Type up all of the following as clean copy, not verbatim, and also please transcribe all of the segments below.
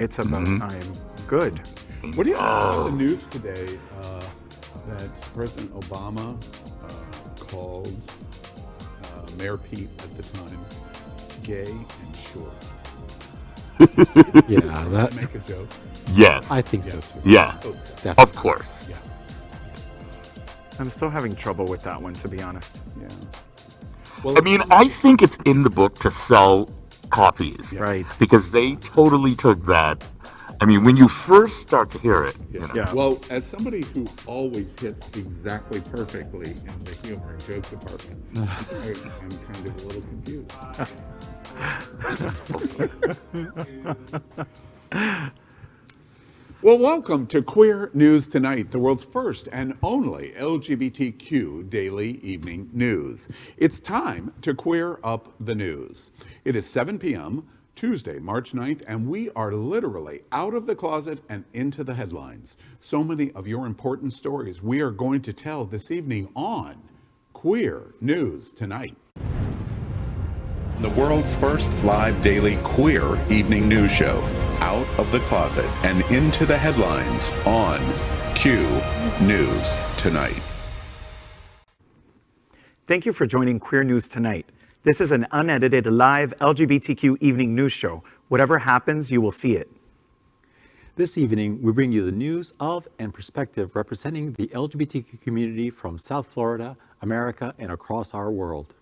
It's about time. Good. What do you think about the news today that President Obama called Mayor Pete at the time gay and short? Yeah, that. Make a joke. Yes. I think so too. Yeah. Oh, Definitely. Of course. yeah. I'm still having trouble with that one, to be honest. Yeah. I mean, I think it's in the book to sell copies. Right. Because they totally took that. I mean, when you first start to hear it, you know. Yeah. Well, as somebody who always hits exactly perfectly in the humor and joke department, I'm kind of a little confused. Well, welcome to Queer News Tonight, the world's first and only LGBTQ daily evening news. It's time to queer up the news. It is 7 p.m. Tuesday, March 9th, and we are literally out of the closet and into the headlines. So many of your important stories we are going to tell this evening on Queer News Tonight. The world's first live daily queer evening news show, out of the closet and into the headlines on Q News Tonight. Thank you for joining Queer News Tonight. This is an unedited live LGBTQ evening news show. Whatever happens, you will see it. This evening, we bring you the news of and perspective representing the LGBTQ community from South Florida, America, and across our world.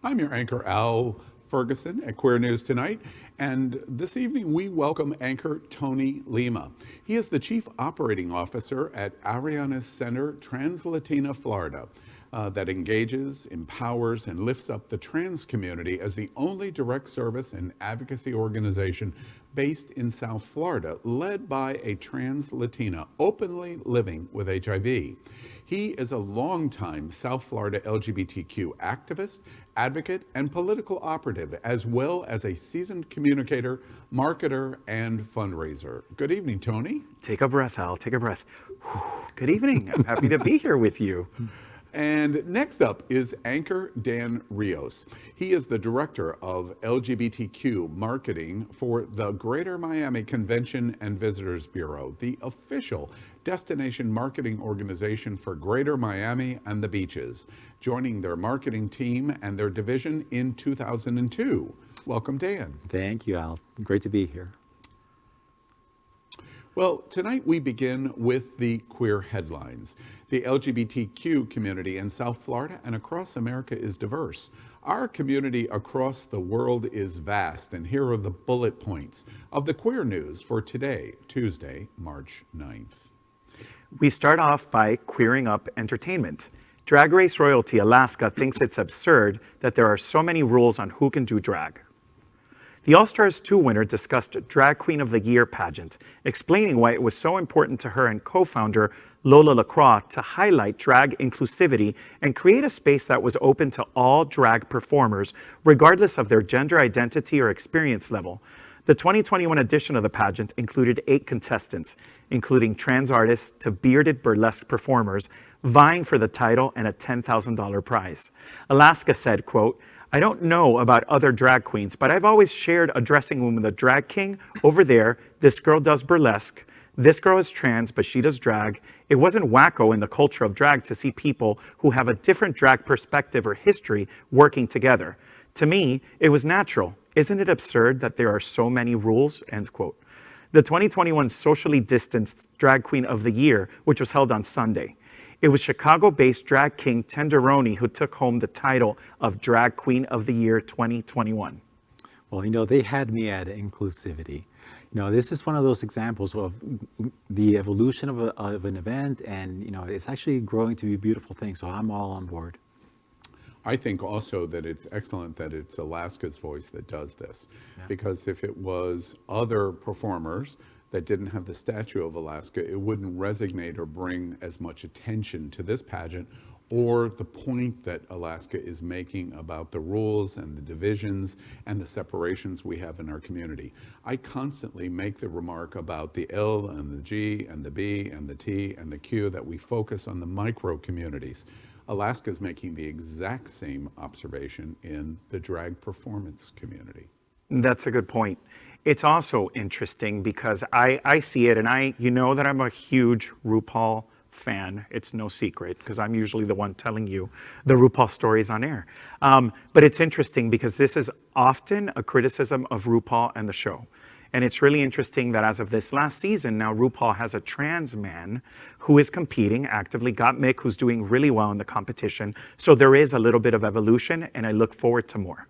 I'm your anchor, Al Ferguson at Queer News Tonight, and this evening we welcome anchor Tony Lima. He is the Chief Operating Officer at Ariana's Center, Trans-Latina, Florida, that engages, empowers, and lifts up the trans community as the only direct service and advocacy organization based in South Florida, led by a trans Latina openly living with HIV. He is a longtime South Florida LGBTQ activist, advocate, and political operative, as well as a seasoned communicator, marketer, and fundraiser. Good evening, Tony. Take a breath, Al. Take a breath. Good evening. I'm happy to be here with you. And next up is anchor Dan Rios. He is the director of LGBTQ marketing for the Greater Miami Convention and Visitors Bureau, the official destination marketing organization for Greater Miami and the beaches, joining their marketing team and their division in 2002. Welcome, Dan. Thank you, Al. Great to be here. Well, tonight we begin with the queer headlines. The LGBTQ community in South Florida and across America is diverse. Our community across the world is vast, and here are the bullet points of the queer news for today, Tuesday, March 9th. We start off by queering up entertainment. Drag Race royalty Alaska thinks it's absurd that there are so many rules on who can do drag. The All-Stars 2 winner discussed Drag Queen of the Year pageant, explaining why it was so important to her and co-founder Lola LaCroix to highlight drag inclusivity and create a space that was open to all drag performers, regardless of their gender identity or experience level. The 2021 edition of the pageant included 8 contestants, including trans artists to bearded burlesque performers, vying for the title and a $10,000 prize. Alaska said, quote, "I don't know about other drag queens, but I've always shared a dressing room with a drag king. Over there, this girl does burlesque. This girl is trans, but she does drag. It wasn't wacko in the culture of drag to see people who have a different drag perspective or history working together. To me, it was natural. Isn't it absurd that there are so many rules?" End quote. The 2021 socially distanced Drag Queen of the Year, which was held on Sunday. It was Chicago-based drag king Tenderoni who took home the title of Drag Queen of the Year 2021. Well, you know, they had me at inclusivity. You know, this is one of those examples of the evolution of an event, and, you know, it's actually growing to be a beautiful thing, so I'm all on board. I think also that it's excellent that it's Alaska's voice that does this, because if it was other performers that didn't have the statue of Alaska, it wouldn't resonate or bring as much attention to this pageant or the point that Alaska is making about the rules and the divisions and the separations we have in our community. I constantly make the remark about the L and the G and the B and the T and the Q, that we focus on the micro communities. Alaska is making the exact same observation in the drag performance community. That's a good point. it's also interesting because I see it, and you know that I'm a huge RuPaul fan. It's no secret because I'm usually the one telling you the RuPaul stories on air. But it's interesting because this is often a criticism of RuPaul and the show. And it's really interesting that as of this last season, now RuPaul has a trans man who is competing actively, got Mick, who's doing really well in the competition. So there is a little bit of evolution, and I look forward to more.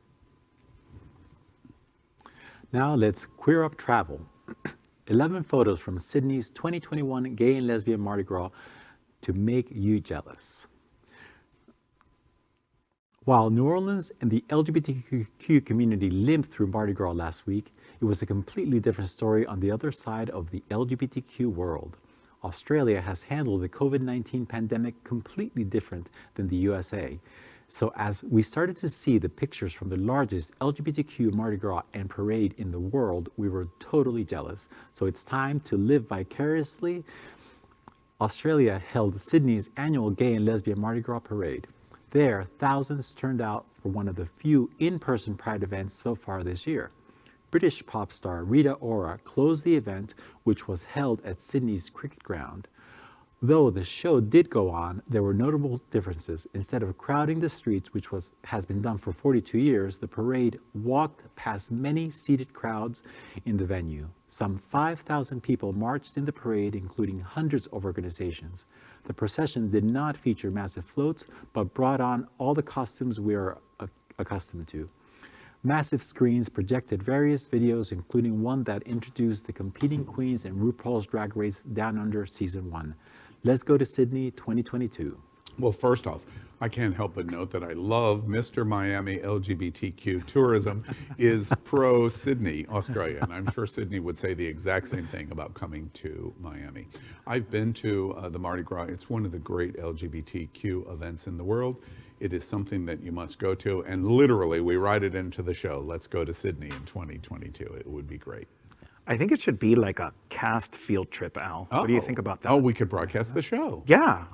Now let's queer up travel. 11 photos from Sydney's 2021 Gay and Lesbian Mardi Gras to make you jealous. While New Orleans and the LGBTQ community limped through Mardi Gras last week, it was a completely different story on the other side of the LGBTQ world. Australia has handled the COVID-19 pandemic completely different than the USA. So as we started to see the pictures from the largest LGBTQ Mardi Gras and parade in the world, we were totally jealous. So it's time to live vicariously. Australia held Sydney's annual Gay and Lesbian Mardi Gras parade. There, thousands turned out for one of the few in-person Pride events so far this year. British pop star Rita Ora closed the event, which was held at Sydney's cricket ground. Though the show did go on, there were notable differences. Instead of crowding the streets, which has been done for 42 years, the parade walked past many seated crowds in the venue. Some 5,000 people marched in the parade, including hundreds of organizations. The procession did not feature massive floats, but brought on all the costumes we are accustomed to. Massive screens projected various videos, including one that introduced the competing queens in RuPaul's Drag Race Down Under Season 1. Let's go to Sydney 2022. Well, first off, I can't help but note that I love Mr. Miami LGBTQ tourism is pro-Sydney, Australia. And I'm sure Sydney would say the exact same thing about coming to Miami. I've been to the Mardi Gras. It's one of the great LGBTQ events in the world. It is something that you must go to. And literally, we write it into the show. Let's go to Sydney in 2022. It would be great. I think it should be like a cast field trip, Al. What do you think about that? Oh, we could broadcast the show. Yeah.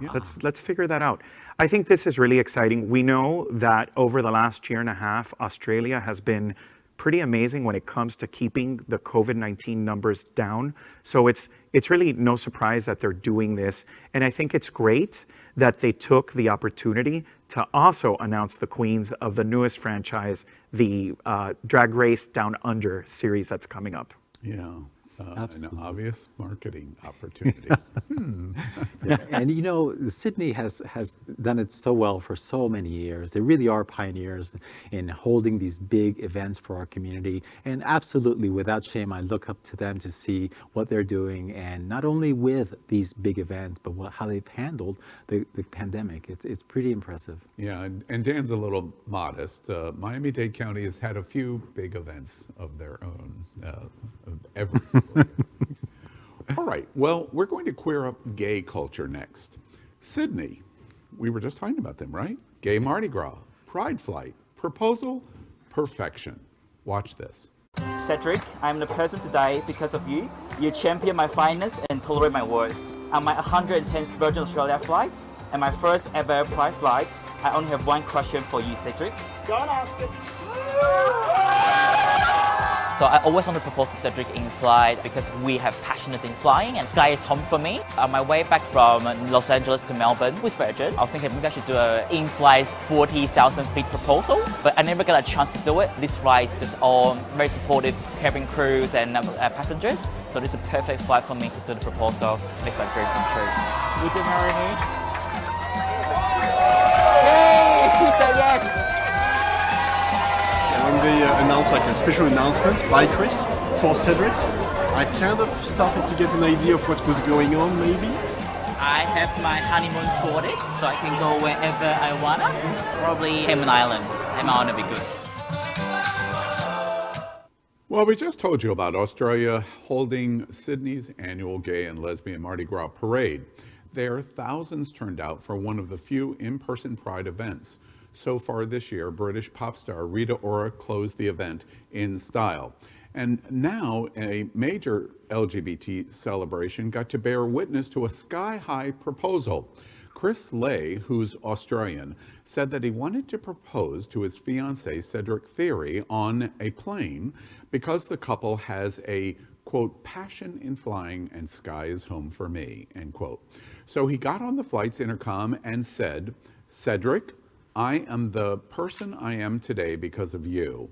Let's figure that out. I think this is really exciting. We know that over the last year and a half, Australia has been pretty amazing when it comes to keeping the COVID-19 numbers down. So it's really no surprise that they're doing this. And I think it's great that they took the opportunity to also announce the queens of the newest franchise, the Drag Race Down Under series that's coming up. Yeah, an obvious marketing opportunity. Yeah, and you know, Sydney has done it so well for so many years. They really are pioneers in holding these big events for our community. And absolutely, without shame, I look up to them to see what they're doing, and not only with these big events, but how they've handled the pandemic. It's pretty impressive. Yeah, and Dan's a little modest. Miami-Dade County has had a few big events of their own every single year. All right, well, we're going to queer up gay culture next. Sydney, we were just talking about them, right? Gay Mardi Gras, Pride Flight, Proposal, Perfection. Watch this. Cedric, I'm the person to die because of you. You champion my fineness and tolerate my worst. On my 110th Virgin Australia flight and my first ever Pride flight, I only have one question for you, Cedric. Don't ask it. So I always want to propose to Cedric in flight because we have passionate in flying and sky is home for me. On my way back from Los Angeles to Melbourne with Virgin, I was thinking maybe I should do an in-flight 40,000 feet proposal, but I never got a chance to do it. This flight is just all very supportive cabin crews and passengers, so this is a perfect flight for me to do the proposal. Makes my dream come true. Would you marry me? Yay! He said yes! When they announced like a special announcement by Chris for Cedric, I kind of started to get an idea of what was going on, maybe. I have my honeymoon sorted, so I can go wherever I wanna. Probably Cayman Island. I wanna be good. Well, we just told you about Australia holding Sydney's annual Gay and Lesbian Mardi Gras parade. There, thousands turned out for one of the few in-person Pride events. So far this year, British pop star Rita Ora closed the event in style. And now a major LGBT celebration got to bear witness to a sky-high proposal. Chris Lay, who's Australian, said that he wanted to propose to his fiancée, Cedric Theory, on a plane because the couple has a, quote, passion in flying and sky is home for me, end quote. So he got on the flight's intercom and said, Cedric, I am the person I am today because of you.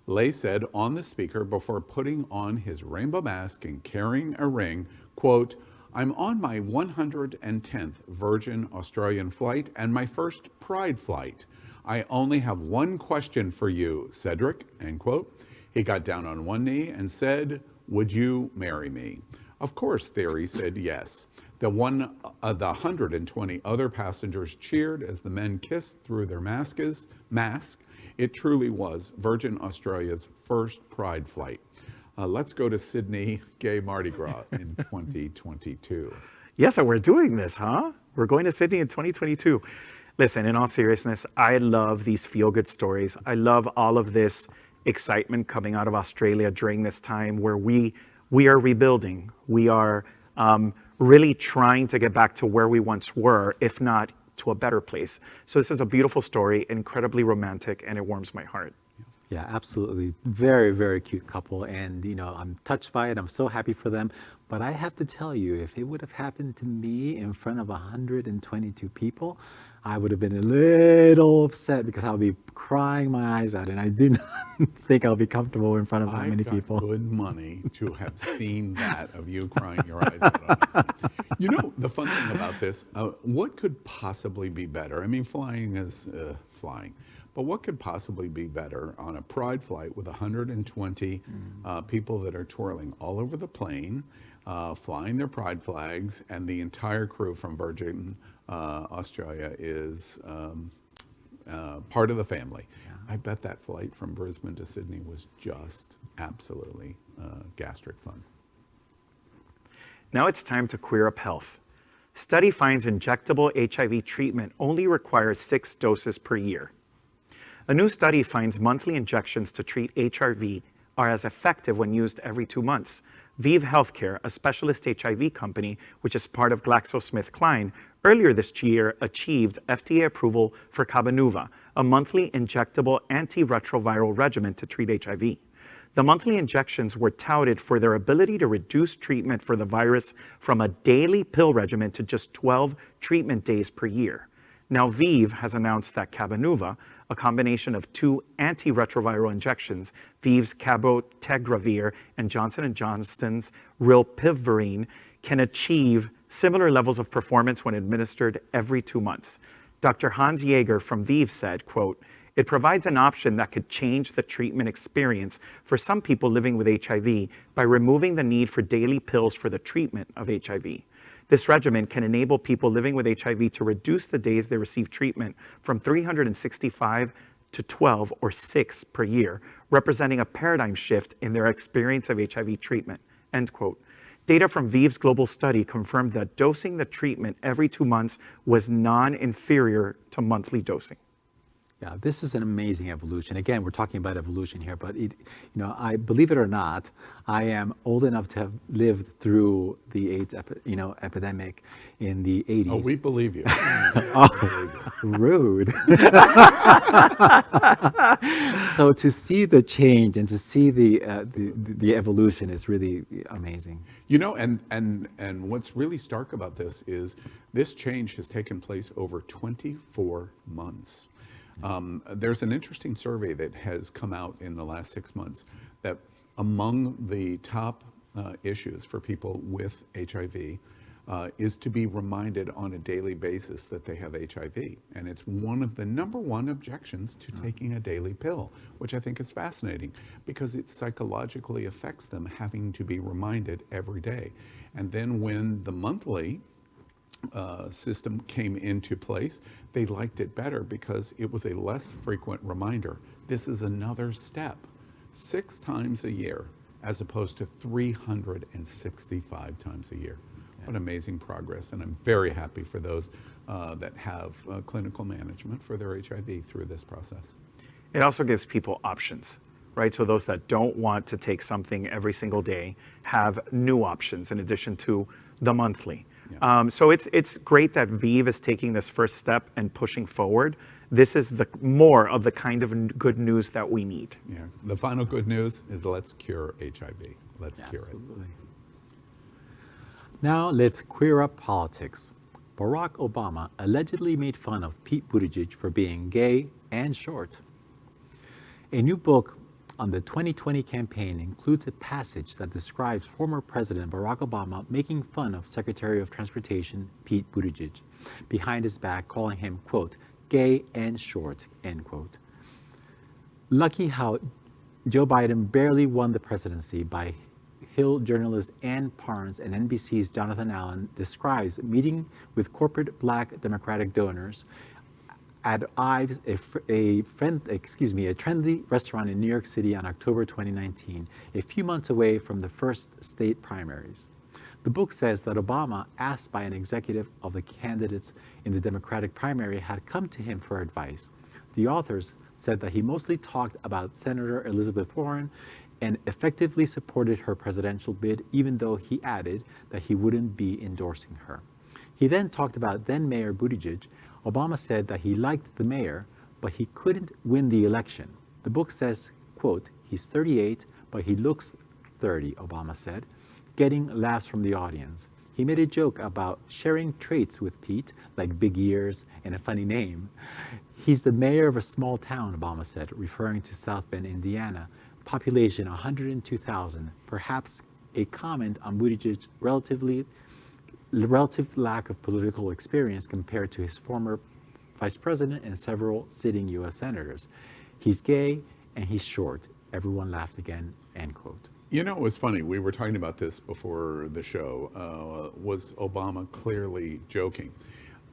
Lay said on the speaker before putting on his rainbow mask and carrying a ring, quote, I'm on my 110th Virgin Australian flight and my first Pride flight. I only have one question for you, Cedric, end quote. He got down on one knee and said, would you marry me? Of course, Theory said yes. The 120 other passengers cheered as the men kissed through their masks. It truly was Virgin Australia's first Pride flight. Let's go to Sydney Gay Mardi Gras in 2022. Yes, and we're doing this, huh? We're going to Sydney in 2022. Listen, in all seriousness, I love these feel-good stories. I love all of this excitement coming out of Australia during this time where we are rebuilding. We are really trying to get back to where we once were, if not to a better place. So this is a beautiful story, incredibly romantic, and it warms my heart. Yeah, absolutely. Very, very cute couple. And, you know, I'm touched by it. I'm so happy for them. But I have to tell you, if it would have happened to me in front of 122 people, I would have been a little upset because I'll be crying my eyes out. And I do not think I'll be comfortable in front of that many people. I've got good money to have seen that of you crying your eyes out. You know, the fun thing about this, what could possibly be better? I mean, flying is flying. But what could possibly be better on a Pride flight with 120 people that are twirling all over the plane, flying their Pride flags, and the entire crew from Virgin Australia is part of the family. Yeah. I bet that flight from Brisbane to Sydney was just absolutely gastric fun. Now it's time to queer up health. Study finds injectable HIV treatment only requires 6 doses per year. A new study finds monthly injections to treat HIV are as effective when used every 2 months. ViiV Healthcare, a specialist HIV company, which is part of GlaxoSmithKline, earlier this year achieved FDA approval for Cabenuva, a monthly injectable antiretroviral regimen to treat HIV. The monthly injections were touted for their ability to reduce treatment for the virus from a daily pill regimen to just 12 treatment days per year. Now, ViiV has announced that Cabenuva, a combination of 2 antiretroviral injections, ViiV's cabotegravir and Johnson & Johnson's rilpivirine, can achieve similar levels of performance when administered every 2 months. Dr. Hans Jaeger from ViiV said, quote, it provides an option that could change the treatment experience for some people living with HIV by removing the need for daily pills for the treatment of HIV. This regimen can enable people living with HIV to reduce the days they receive treatment from 365 to 12 or 6 per year, representing a paradigm shift in their experience of HIV treatment, end quote. Data from ViiV's global study confirmed that dosing the treatment every 2 months was non-inferior to monthly dosing. Yeah, this is an amazing evolution. Again, we're talking about evolution here, but I believe it or not, I am old enough to have lived through the AIDS epidemic in the 80s. Oh, we believe you. Oh, rude. So to see the change and to see the evolution is really amazing. You know, and what's really stark about this is this change has taken place over 24 months. There's an interesting survey that has come out in the last 6 months that among the top issues for people with HIV is to be reminded on a daily basis that they have HIV. And it's one of the #1 objections to taking a daily pill, which I think is fascinating because it psychologically affects them having to be reminded every day. And then when the monthly system came into place, they liked it better because it was a less frequent reminder. This is another step, 6 times a year, as opposed to 365 times a year. Yeah. What amazing progress, and I'm very happy for those that have clinical management for their HIV through this process. It also gives people options, right? So those that don't want to take something every single day have new options in addition to the monthly. So it's great that Vive is taking this first step and pushing forward. This is the more of the kind of good news that we need. Yeah. The final good news is let's cure HIV. Let's cure it. Now let's queer up politics. Barack Obama allegedly made fun of Pete Buttigieg for being gay and short. A new book on the 2020 campaign includes a passage that describes former President Barack Obama making fun of Secretary of Transportation Pete Buttigieg behind his back, calling him, quote, gay and short, end quote. Lucky how Joe Biden barely won the presidency by Hill journalist Ann Parnes and NBC's Jonathan Allen describes meeting with corporate Black Democratic donors at Ives, a trendy restaurant in New York City on October 2019, a few months away from the first state primaries. The book says that Obama, asked by an executive of the candidates in the Democratic primary, had come to him for advice. The authors said that he mostly talked about Senator Elizabeth Warren and effectively supported her presidential bid, even though he added that he wouldn't be endorsing her. He then talked about then Mayor Buttigieg. Obama said that he liked the mayor, but he couldn't win the election. The book says, quote, he's 38, but he looks 30, Obama said, getting laughs from the audience. He made a joke about sharing traits with Pete, like big ears and a funny name. He's the mayor of a small town, Obama said, referring to South Bend, Indiana, population 102,000, perhaps a comment on Buttigieg's relative lack of political experience compared to his former vice president and several sitting U.S. senators. He's gay and he's short. Everyone laughed again, end quote. You know, it was funny. We were talking about this before the show. Was Obama clearly joking?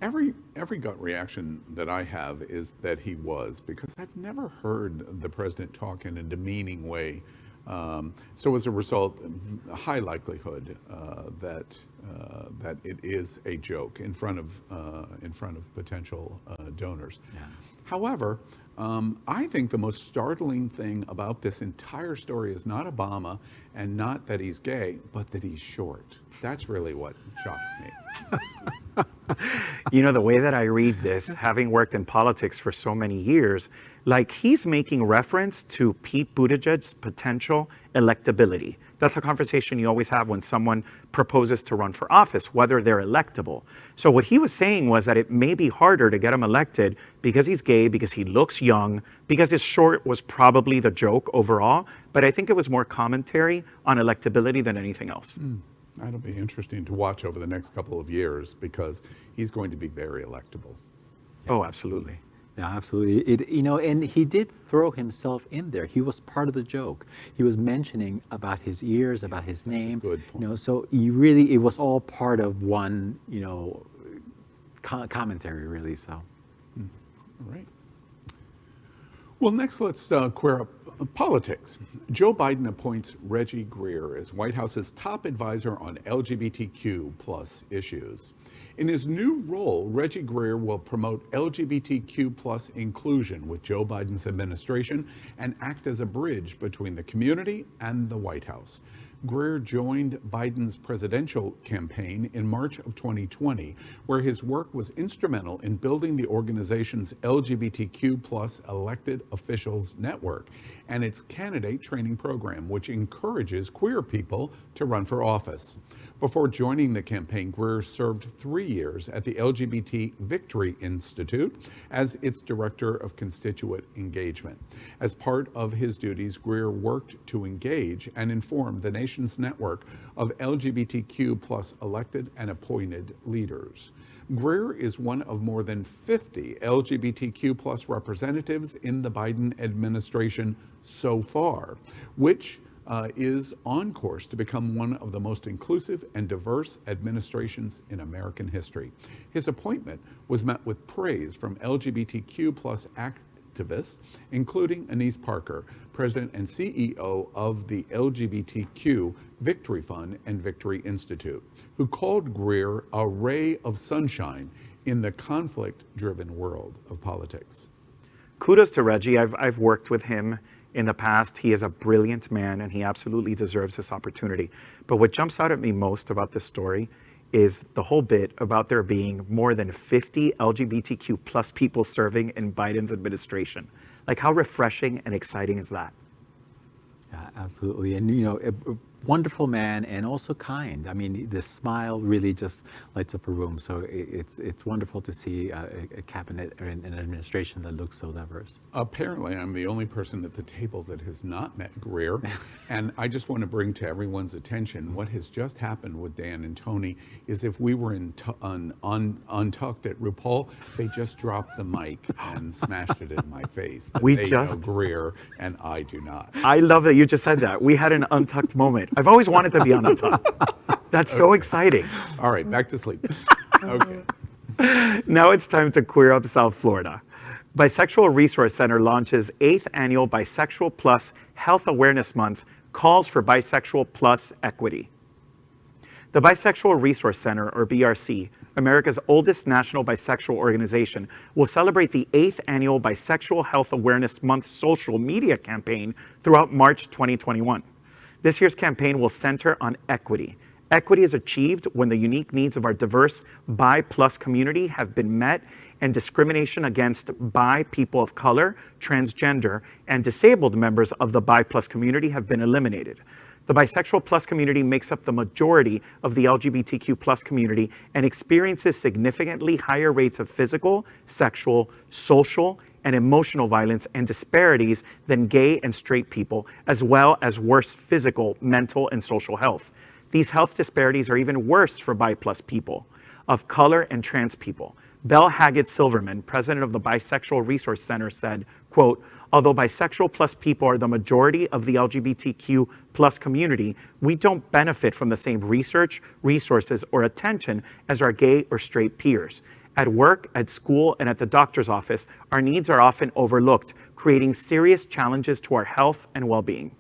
Every gut reaction that I have is that he was, because I've never heard the president talk in a demeaning way. So as a result, a high likelihood that it is a joke in front of potential donors. Yeah. However, I think the most startling thing about this entire story is not Obama and not that he's gay, but that he's short. That's really what shocks me. You know, the way that I read this, having worked in politics for so many years, like he's making reference to Pete Buttigieg's potential electability. That's a conversation you always have when someone proposes to run for office, whether they're electable. So what he was saying was that it may be harder to get him elected because he's gay, because he looks young, because his short was probably the joke overall. But I think it was more commentary on electability than anything else. That'll be interesting to watch over the next couple of years because he's going to be very electable. Oh, absolutely. Yeah, absolutely. And he did throw himself in there. He was part of the joke. He was mentioning about his ears, about his name. Good point. So it was all part of one, commentary, really. So. All right. Well, next let's queer up politics. Joe Biden appoints Reggie Greer as White House's top advisor on LGBTQ plus issues. In his new role, Reggie Greer will promote LGBTQ plus inclusion with Joe Biden's administration and act as a bridge between the community and the White House. Greer joined Biden's presidential campaign in March of 2020, where his work was instrumental in building the organization's LGBTQ plus elected officials network and its candidate training program, which encourages queer people to run for office. Before joining the campaign, Greer served 3 years at the LGBT Victory Institute as its director of constituent engagement. As part of his duties, Greer worked to engage and inform the nation's network of LGBTQ plus elected and appointed leaders. Greer is one of more than 50 LGBTQ plus representatives in the Biden administration so far, which is on course to become one of the most inclusive and diverse administrations in American history. His appointment was met with praise from LGBTQ plus activists, including Anise Parker, president and CEO of the LGBTQ Victory Fund and Victory Institute, who called Greer a ray of sunshine in the conflict-driven world of politics. Kudos to Reggie. I've worked with him in the past. He is a brilliant man and he absolutely deserves this opportunity. But what jumps out at me most about this story is the whole bit about there being more than 50 LGBTQ plus people serving in Biden's administration. Like, how refreshing and exciting is that? Yeah, absolutely. And, you know, a wonderful man and also kind. I mean, the smile really just lights up a room. So it's wonderful to see a cabinet or an administration that looks so diverse. Apparently, I'm the only person at the table that has not met Greer. And I just want to bring to everyone's attention what has just happened with Dan and Tony is if we were untucked at RuPaul, they just dropped the mic and smashed it in my face. That they know Greer and I do not. I love that you just said that. We had an untucked moment. I've always wanted to be on untucked. That's so exciting. All right, back to sleep. Okay. Now it's time to queer up South Florida. Bisexual Resource Center launches 8th annual Bisexual Plus Health Awareness Month, calls for bisexual plus equity. The Bisexual Resource Center, or BRC, America's oldest national bisexual organization, will celebrate the 8th annual Bisexual Health Awareness Month social media campaign throughout March 2021. This year's campaign will center on equity. Equity is achieved when the unique needs of our diverse bi plus community have been met and discrimination against bi people of color, transgender, and disabled members of the bi plus community have been eliminated. The bisexual plus community makes up the majority of the LGBTQ plus community and experiences significantly higher rates of physical, sexual, social, and emotional violence and disparities than gay and straight people, as well as worse physical, mental, and social health. These health disparities are even worse for bi plus people of color and trans people. Belle Haggett Silverman, president of the Bisexual Resource Center, said, quote, "Although bisexual plus people are the majority of the LGBTQ plus community, we don't benefit from the same research, resources, or attention as our gay or straight peers. At work, at school, and at the doctor's office, our needs are often overlooked, creating serious challenges to our health and well-being."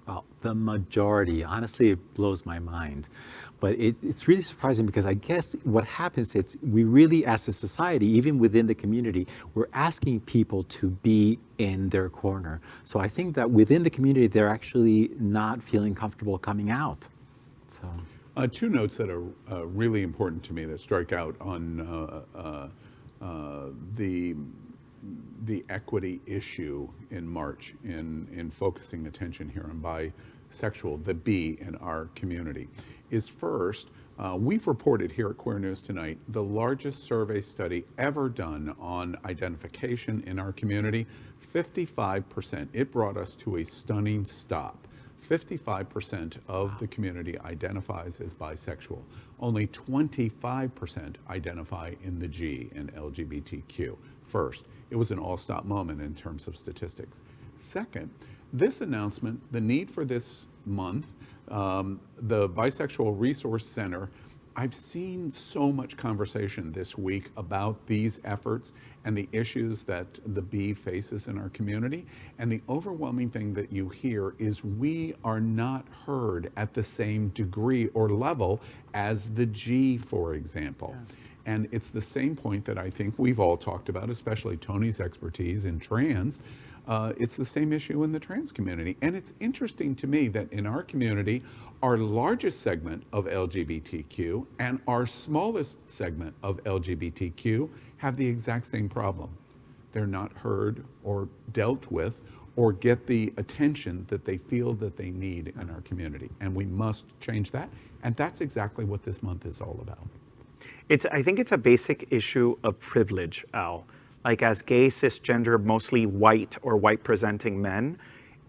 Well, the majority, honestly, it blows my mind. But it's really surprising because I guess what happens is we really, as a society, even within the community, we're asking people to be in their corner. So I think that within the community, they're actually not feeling comfortable coming out. So two notes that are really important to me that strike out on the equity issue in March in focusing attention here on bisexual, the B in our community, is first, we've reported here at Queer News Tonight the largest survey study ever done on identification in our community, 55%. It brought us to a stunning stop. 55% of the community identifies as bisexual. Only 25% identify in the G in LGBTQ. First, it was an all-stop moment in terms of statistics. Second, this announcement, the need for this month, the Bisexual Resource Center, I've seen so much conversation this week about these efforts and the issues that the B faces in our community. And the overwhelming thing that you hear is we are not heard at the same degree or level as the G, for example. Yeah. And it's the same point that I think we've all talked about, especially Tony's expertise in trans. It's the same issue in the trans community. And it's interesting to me that in our community, our largest segment of LGBTQ and our smallest segment of LGBTQ have the exact same problem. They're not heard or dealt with or get the attention that they feel that they need in our community. And we must change that. And that's exactly what this month is all about. I think it's a basic issue of privilege, Al. Like, as gay, cisgender, mostly white or white presenting men,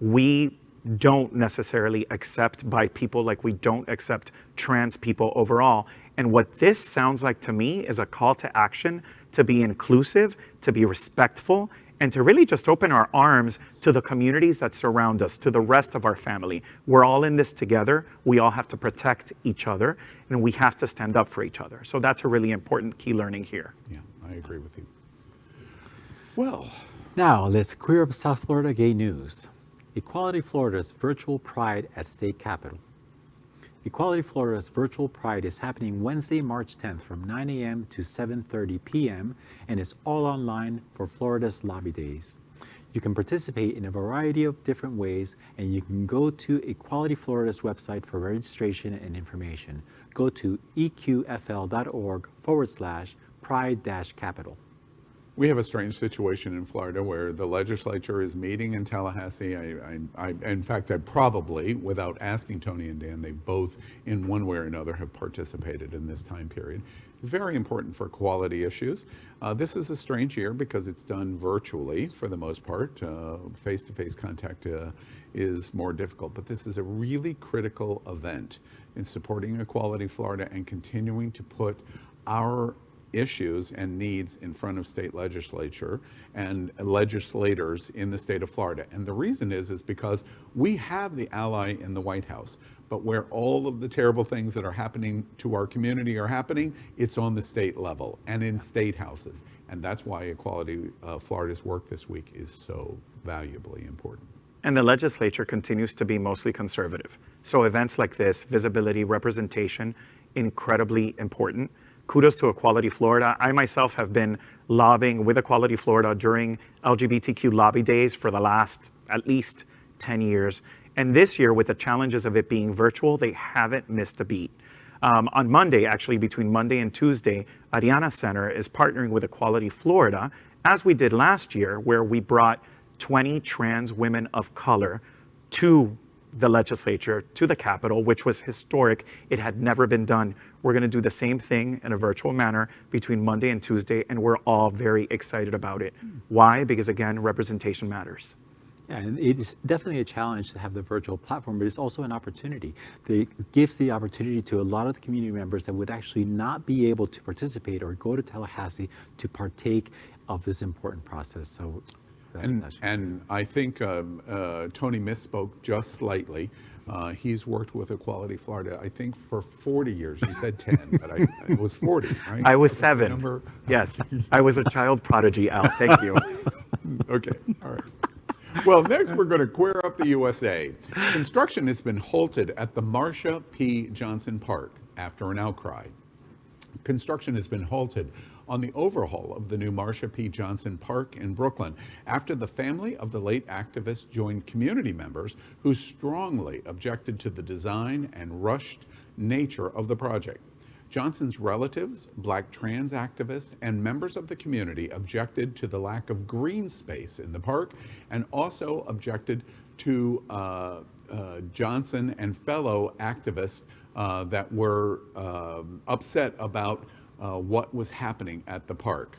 we don't necessarily accept bi people like we don't accept trans people overall. And what this sounds like to me is a call to action to be inclusive, to be respectful, and to really just open our arms to the communities that surround us, to the rest of our family. We're all in this together. We all have to protect each other, and we have to stand up for each other. So that's a really important key learning here. Yeah, I agree with you. Well, now let's queer up South Florida gay news. Equality Florida's virtual Pride at State Capitol. Equality Florida's virtual Pride is happening Wednesday, March 10th from 9 a.m. to 7:30 p.m. and is all online for Florida's Lobby Days. You can participate in a variety of different ways, and you can go to Equality Florida's website for registration and information. go to eqfl.org/pride-capital. We have a strange situation in Florida where the legislature is meeting in Tallahassee. In fact, I probably, without asking Tony and Dan, they both, in one way or another, have participated in this time period. Very important for quality issues. This is a strange year because it's done virtually for the most part. Face-to-face contact is more difficult, but this is a really critical event in supporting Equality Florida and continuing to put our issues and needs in front of state legislature and legislators in the state of Florida. And the reason is because we have the ally in the White House, but where all of the terrible things that are happening to our community are happening, it's on the state level and in state houses. And that's why Equality Florida's work this week is so valuably important. And the legislature continues to be mostly conservative. So events like this, visibility, representation, incredibly important. Kudos to Equality Florida. I myself have been lobbying with Equality Florida during LGBTQ lobby days for the last at least 10 years. And this year, with the challenges of it being virtual, they haven't missed a beat. On Monday, actually between Monday and Tuesday, Ariana Center is partnering with Equality Florida, as we did last year, where we brought 20 trans women of color to the legislature, to the Capitol, which was historic. It had never been done. We're going to do the same thing in a virtual manner between Monday and Tuesday, and we're all very excited about it. Why? Because again, representation matters. Yeah, and it is definitely a challenge to have the virtual platform, but it's also an opportunity. It gives the opportunity to a lot of the community members that would actually not be able to participate or go to Tallahassee to partake of this important process. So. And I think Tony misspoke just slightly. He's worked with Equality Florida, I think, for 40 years. You said 10, but it was 40, right? I was 7. Yes, I was a child prodigy, Al. Thank you. Okay, all right. Well, next we're going to queer up the USA. Construction has been halted at the Marsha P. Johnson Park after an outcry. Construction has been halted on the overhaul of the new Marsha P. Johnson Park in Brooklyn after the family of the late activist joined community members who strongly objected to the design and rushed nature of the project. Johnson's relatives, Black trans activists, and members of the community objected to the lack of green space in the park and also objected to Johnson and fellow activists that were upset about what was happening at the park.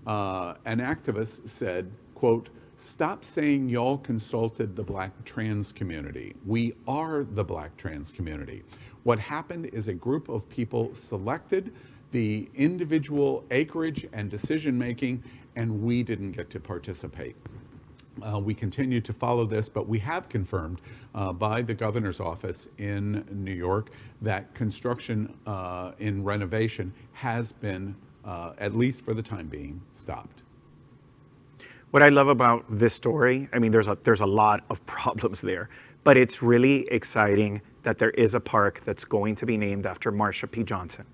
An activist said, quote, "Stop saying y'all consulted the Black trans community. We are the Black trans community. What happened is a group of people selected the individual acreage and decision making, and we didn't get to participate." We continue to follow this, but we have confirmed by the governor's office in New York that construction in renovation has been, at least for the time being, stopped. What I love about this story, I mean, there's a lot of problems there, but it's really exciting that there is a park that's going to be named after Marsha P. Johnson.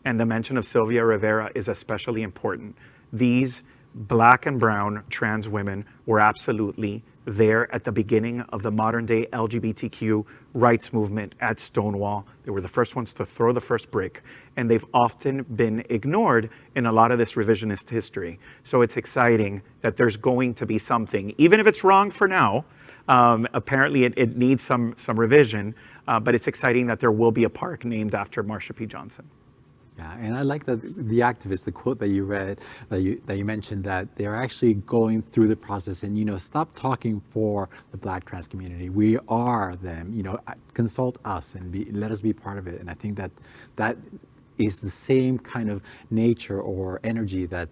And the mention of Sylvia Rivera is especially important. These Black and brown trans women were absolutely there at the beginning of the modern day LGBTQ rights movement at Stonewall. They were the first ones to throw the first brick, and they've often been ignored in a lot of this revisionist history. So it's exciting that there's going to be something, even if it's wrong for now. Apparently it needs some revision, but it's exciting that there will be a park named after Marsha P. Johnson. Yeah, and I like that the activists, the quote that you read, that you mentioned, that they're actually going through the process and, stop talking for the Black trans community. We are them, consult us and let us be part of it. And I think that is the same kind of nature or energy that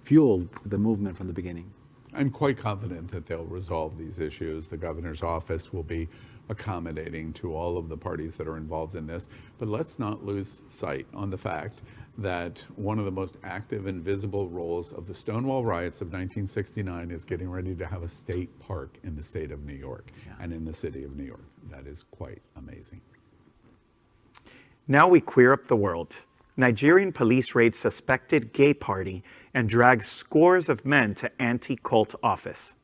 fueled the movement from the beginning. I'm quite confident that they'll resolve these issues. The governor's office will be accommodating to all of the parties that are involved in this. But let's not lose sight on the fact that one of the most active and visible roles of the Stonewall riots of 1969 is getting ready to have a state park in the state of New York and in the city of New York. That is quite amazing. Now we queer up the world. Nigerian police raid suspected gay party and drag scores of men to anti-cult office.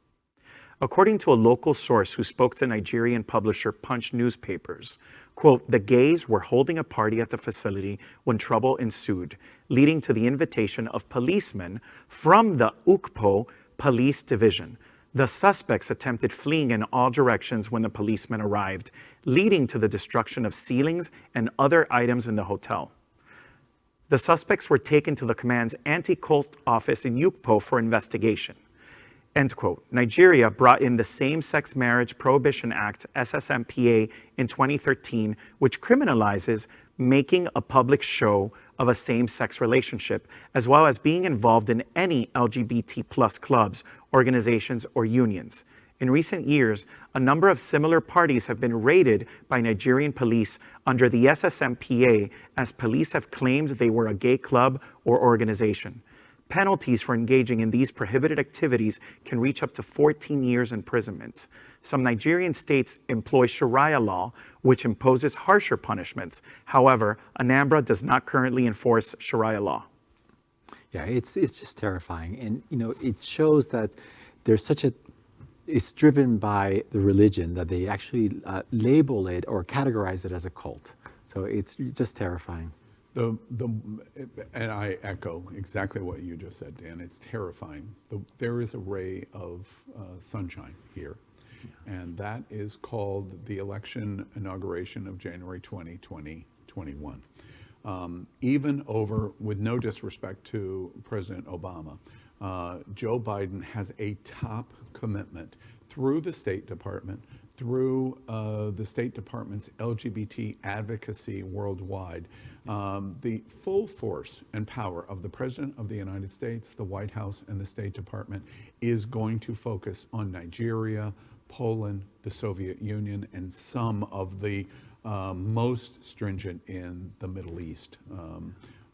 According to a local source who spoke to Nigerian publisher Punch newspapers, Quote, the gays were holding a party at the facility when trouble ensued, leading to the invitation of policemen from the UCPO police division. The suspects attempted fleeing in all directions when the policemen arrived, leading to the destruction of ceilings and other items in the hotel. The suspects were taken to the command's anti-cult office in UCPO for investigation. End quote. Nigeria brought in the Same-Sex Marriage Prohibition Act, SSMPA, in 2013, which criminalizes making a public show of a same-sex relationship, as well as being involved in any LGBT plus clubs, organizations, or unions. In recent years, a number of similar parties have been raided by Nigerian police under the SSMPA, as police have claimed they were a gay club or organization. Penalties for engaging in these prohibited activities can reach up to 14 years imprisonment. Some Nigerian states employ Sharia law, which imposes harsher punishments. However, Anambra does not currently enforce Sharia law. Yeah, it's just terrifying. And, you know, it shows that there's such a, it's driven by the religion that they actually label it or categorize it as a cult. So it's just terrifying. And I echo exactly what you just said, Dan. It's terrifying. There is a ray of sunshine here, and that is called the election inauguration of January 20, 2021. Even over, with no disrespect to President Obama, Joe Biden has a top commitment through the State Department, through the State Department's LGBT advocacy worldwide, the full force and power of the President of the United States, the White House, and the State Department is going to focus on Nigeria, Poland, the Soviet Union, and some of the most stringent in the Middle East,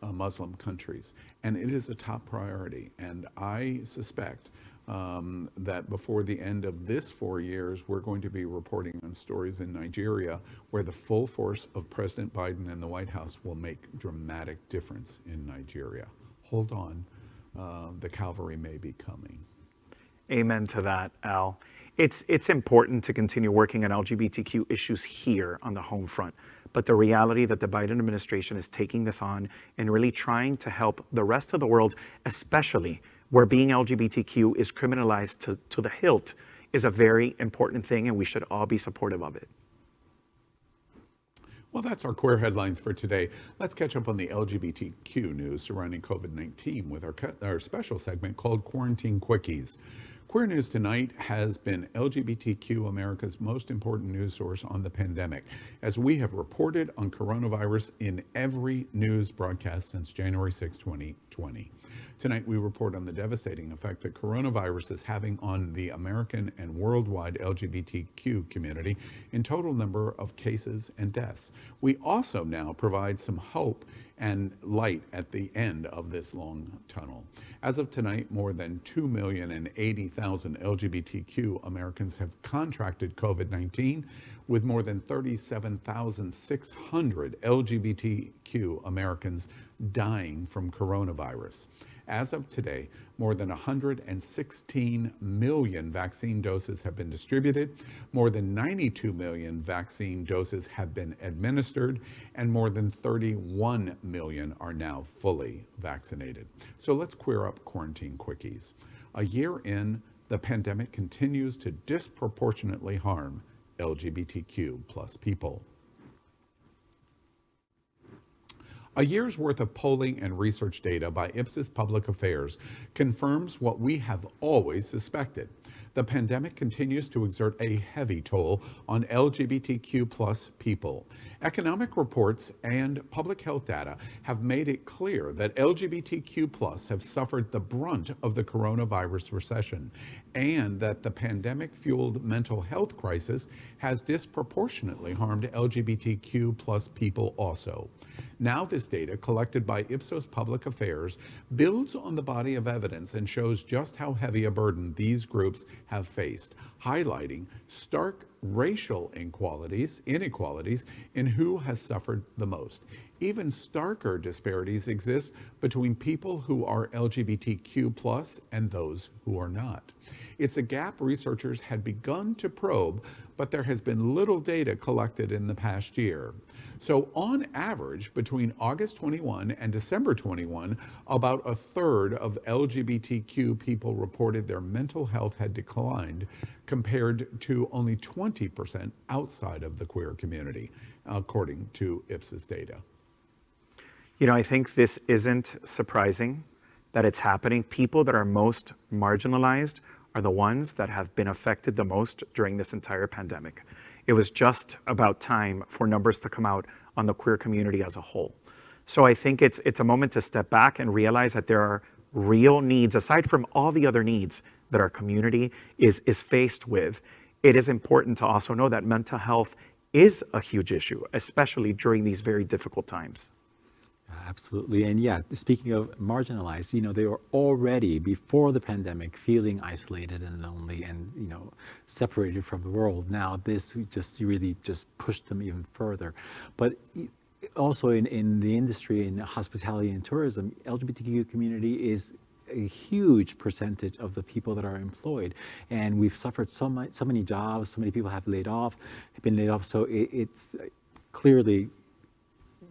Muslim countries. And it is a top priority. And I suspect that before the end of this 4 years, we're going to be reporting on stories in Nigeria where the full force of President Biden and the White House will make dramatic difference in Nigeria. Hold on, the cavalry may be coming. Amen to that, Al. It's important to continue working on LGBTQ issues here on the home front, but the reality that the Biden administration is taking this on and really trying to help the rest of the world, especially where being LGBTQ is criminalized to the hilt, is a very important thing, and we should all be supportive of it. Well, that's our queer headlines for today. Let's catch up on the LGBTQ news surrounding COVID-19 with our special segment called Quarantine Quickies. Queer News Tonight has been LGBTQ America's most important news source on the pandemic, as we have reported on coronavirus in every news broadcast since January 6, 2020. Tonight, we report on the devastating effect that coronavirus is having on the American and worldwide LGBTQ community in total number of cases and deaths. We also now provide some hope and light at the end of this long tunnel. As of tonight, more than 2,080,000 LGBTQ Americans have contracted COVID-19, with more than 37,600 LGBTQ Americans dying from coronavirus. As of today, more than 116 million vaccine doses have been distributed, more than 92 million vaccine doses have been administered, and more than 31 million are now fully vaccinated. So let's queer up Quarantine Quickies. A year in, the pandemic continues to disproportionately harm LGBTQ plus people. A year's worth of polling and research data by Ipsos Public Affairs confirms what we have always suspected. The pandemic continues to exert a heavy toll on LGBTQ plus people. Economic reports and public health data have made it clear that LGBTQ plus have suffered the brunt of the coronavirus recession, and that the pandemic-fueled mental health crisis has disproportionately harmed LGBTQ plus people also. Now this data, collected by Ipsos Public Affairs, builds on the body of evidence and shows just how heavy a burden these groups have faced, highlighting stark racial inequalities in who has suffered the most. Even starker disparities exist between people who are LGBTQ plus and those who are not. It's a gap researchers had begun to probe, but there has been little data collected in the past year. So on average, between August 21 and December 21, about a third of LGBTQ people reported their mental health had declined, compared to only 20% outside of the queer community, according to Ipsos data. You know, I think this isn't surprising that it's happening. People that are most marginalized are the ones that have been affected the most during this entire pandemic. It was just about time for numbers to come out on the queer community as a whole. So I think it's a moment to step back and realize that there are real needs, aside from all the other needs that our community is faced with. It is important to also know that mental health is a huge issue, especially during these very difficult times. Absolutely. And yeah, speaking of marginalized, you know, they were already before the pandemic feeling isolated and lonely and, you know, separated from the world. Now this just really just pushed them even further. But also in the industry, in hospitality and tourism, LGBTQ community is a huge percentage of the people that are employed, and we've suffered so many jobs, so many people have been laid off. So it's clearly,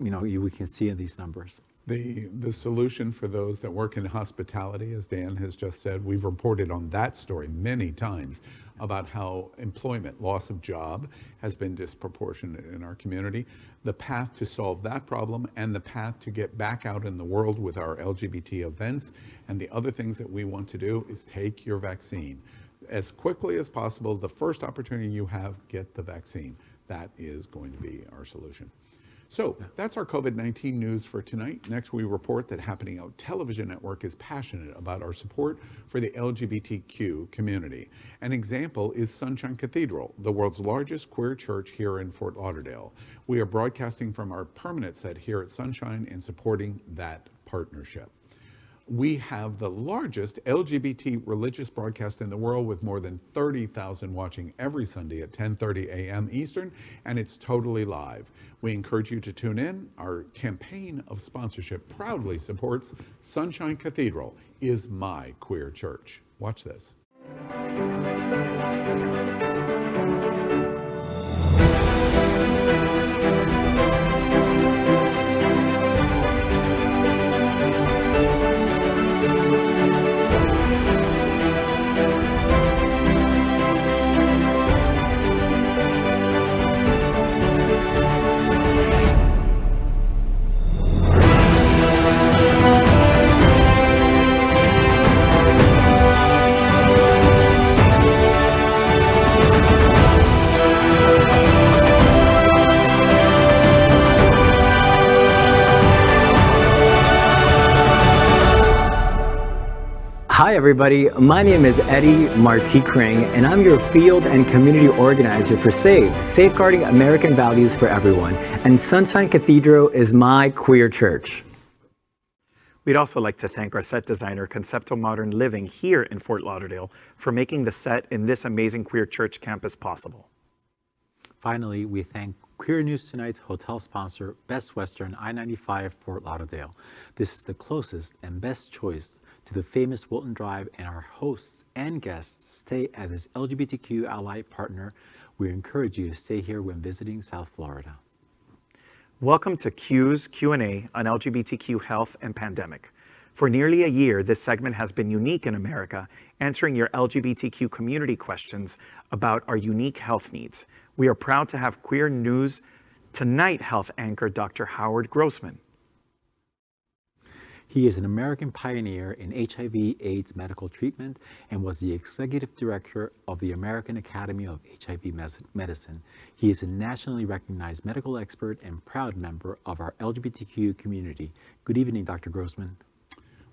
you know, we can see in these numbers. The solution for those that work in hospitality, as Dan has just said, we've reported on that story many times about how employment, loss of job, has been disproportionate in our community. The path to solve that problem and the path to get back out in the world with our LGBT events and the other things that we want to do is take your vaccine. As quickly as possible, the first opportunity you have, get the vaccine. That is going to be our solution. So that's our COVID-19 news for tonight. Next, we report that Happening Out Television Network is passionate about our support for the LGBTQ community. An example is Sunshine Cathedral, the world's largest queer church here in Fort Lauderdale. We are broadcasting from our permanent set here at Sunshine and supporting that partnership. We have the largest LGBT religious broadcast in the world with more than 30,000 watching every Sunday at 10:30 a.m. Eastern, and it's totally live. We encourage you to tune in. Our campaign of sponsorship proudly supports Sunshine Cathedral is my queer church. Watch this. Hi everybody, my name is Eddie Marti Kring and I'm your field and community organizer for SAVE, Safeguarding American Values for Everyone, and Sunshine Cathedral is my queer church. We'd also like to thank our set designer, Concepto Modern Living here in Fort Lauderdale, for making the set in this amazing queer church campus possible. Finally, we thank Queer News Tonight's hotel sponsor, Best Western I-95 Fort Lauderdale. This is the closest and best choice to the famous Wilton Drive, and our hosts and guests stay at this LGBTQ ally partner. We encourage you to stay here when visiting South Florida. Welcome to Q's Q&A on LGBTQ health and pandemic. For nearly a year, this segment has been unique in America, answering your LGBTQ community questions about our unique health needs. We are proud to have Queer News Tonight health anchor, Dr. Howard Grossman. He is an American pioneer in HIV/AIDS medical treatment and was the executive director of the American Academy of HIV Medicine. He is a nationally recognized medical expert and proud member of our LGBTQ community. Good evening, Dr. Grossman.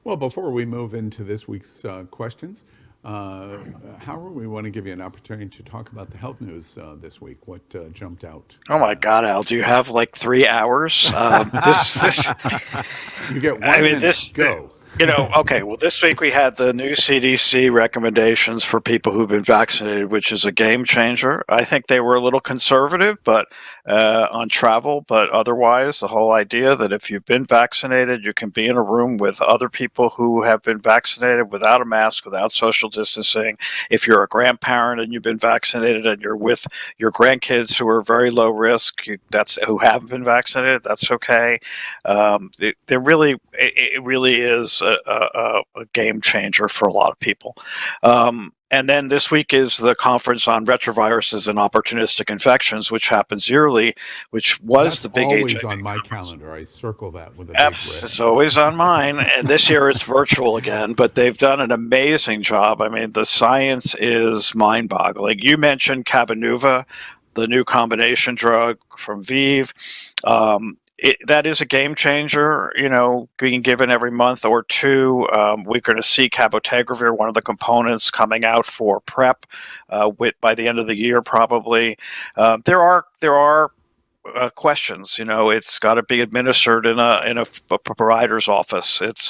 Well, before we move into this week's questions, Howard, we want to give you an opportunity to talk about the health news this week. What jumped out? Oh my God, Al, do you have like 3 hours? You get 1 minute. Go. Okay, well, this week we had the new CDC recommendations for people who've been vaccinated, which is a game changer. I think they were a little conservative, but on travel, but otherwise, the whole idea that if you've been vaccinated, you can be in a room with other people who have been vaccinated without a mask, without social distancing. If you're a grandparent and you've been vaccinated and you're with your grandkids who are very low risk, who haven't been vaccinated, that's okay. It really is a game changer for a lot of people. And then this week is the conference on retroviruses and opportunistic infections, which happens yearly, which was That's the big always HIV on my conference. calendar. I circle that with a big red. It's always on mine. And this year it's virtual again, but they've done an amazing job. I mean, the science is mind-boggling. You mentioned Cabenuva, the new combination drug from ViiV. That is a game changer, being given every month or two. We're going to see cabotegravir, one of the components, coming out for PrEP by the end of the year, probably. There are questions. It's got to be administered in a provider's office. It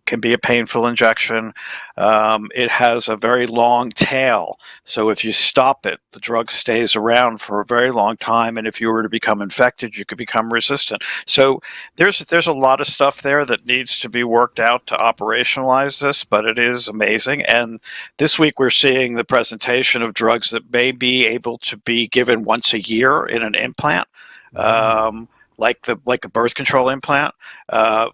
can be a painful injection. It has a very long tail, so if you stop it, the drug stays around for a very long time, and if you were to become infected, you could become resistant. So there's a lot of stuff there that needs to be worked out to operationalize this, but it is amazing. And this week we're seeing the presentation of drugs that may be able to be given once a year in an implant. Like a birth control implant,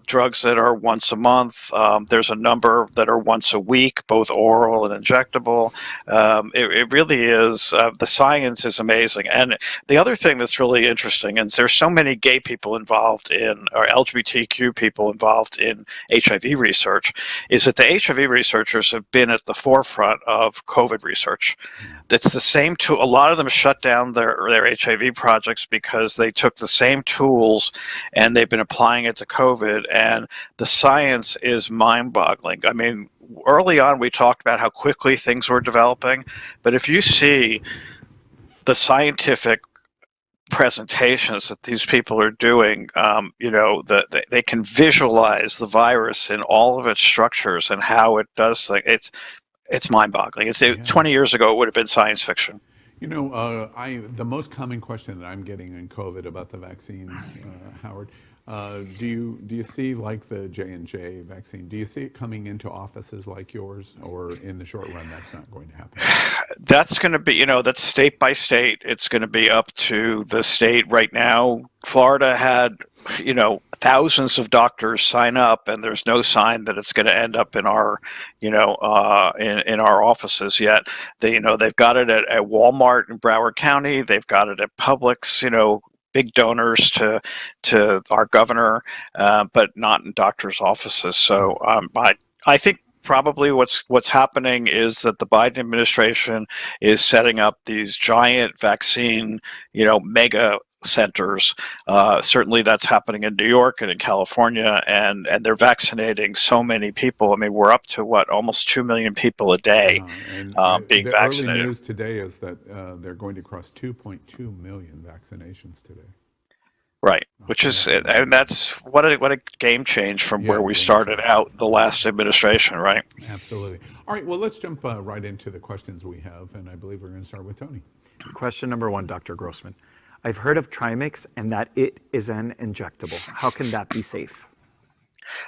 drugs that are once a month. There's a number that are once a week, both oral and injectable. It really is. The science is amazing. And the other thing that's really interesting, and there's so many gay people involved or LGBTQ people involved in HIV research, is that the HIV researchers have been at the forefront of COVID research. It's the same tool. A lot of them shut down their HIV projects because they took the same tools and they've been applying it to COVID, and the science is mind-boggling. I mean, early on we talked about how quickly things were developing, but if you see the scientific presentations that these people are doing, they can visualize the virus in all of its structures and how it does things. It's mind-boggling. 20 years ago, it would have been science fiction. The most common question that I'm getting in COVID about the vaccines, Howard, do you see, like the J&J vaccine, do you see it coming into offices like yours, or in the short run that's not going to happen? That's going to be, that's state by state. It's going to be up to the state. Right now, Florida had, thousands of doctors sign up, and there's no sign that it's going to end up in our, in our offices yet. They've got it at Walmart in Broward County. They've got it at Publix, big donors to our governor, but not in doctors' offices. So I think probably what's happening is that the Biden administration is setting up these giant vaccine, mega centers. Certainly that's happening in New York and in California, and they're vaccinating so many people. I mean, we're up to almost 2 million people a day being vaccinated. The early news today is that they're going to cross 2.2 million vaccinations today. Right, and that's what a game change from where we started out the last administration, right? Absolutely. All right, well, let's jump right into the questions we have, and I believe we're going to start with Tony. Question number 1, Dr. Grossman. I've heard of Trimix and that it is an injectable. How can that be safe?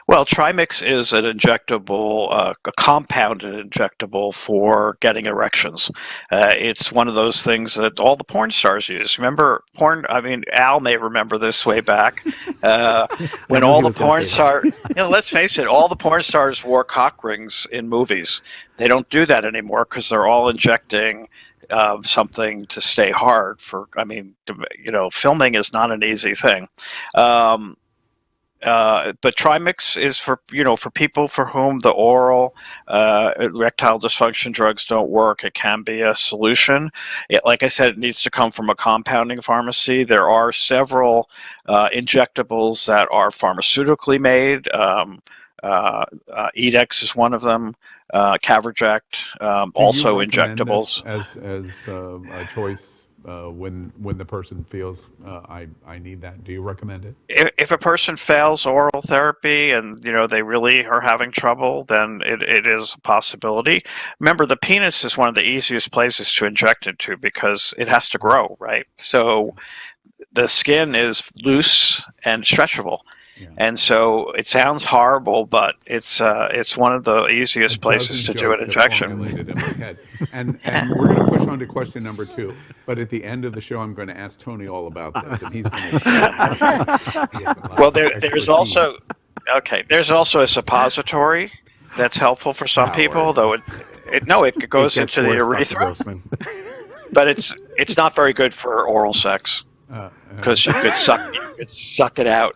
Well, Trimix is an injectable, a compounded injectable for getting erections. It's one of those things that all the porn stars use. Remember porn? I mean, Al may remember this way back when all the porn stars, let's face it, all the porn stars wore cock rings in movies. They don't do that anymore because they're all injecting something to stay hard filming is not an easy thing. But Trimix is for people for whom the oral erectile dysfunction drugs don't work. It can be a solution. Like I said, it needs to come from a compounding pharmacy. There are several injectables that are pharmaceutically made. Edex is one of them. Caverject, also injectables. As a choice when the person feels I need that? Do you recommend it? If a person fails oral therapy and they really are having trouble, then it is a possibility. Remember, the penis is one of the easiest places to inject into because it has to grow, right? So the skin is loose and stretchable. Yeah. And so it sounds horrible, but it's one of the easiest places to do an injection. In my head. And we're going to push on to question number 2. But at the end of the show, I'm going to ask Tony all about this, and he's going to. Well, there's also a suppository that's helpful for some people, though it goes into the urethra. But it's not very good for oral sex. Because you could suck it out.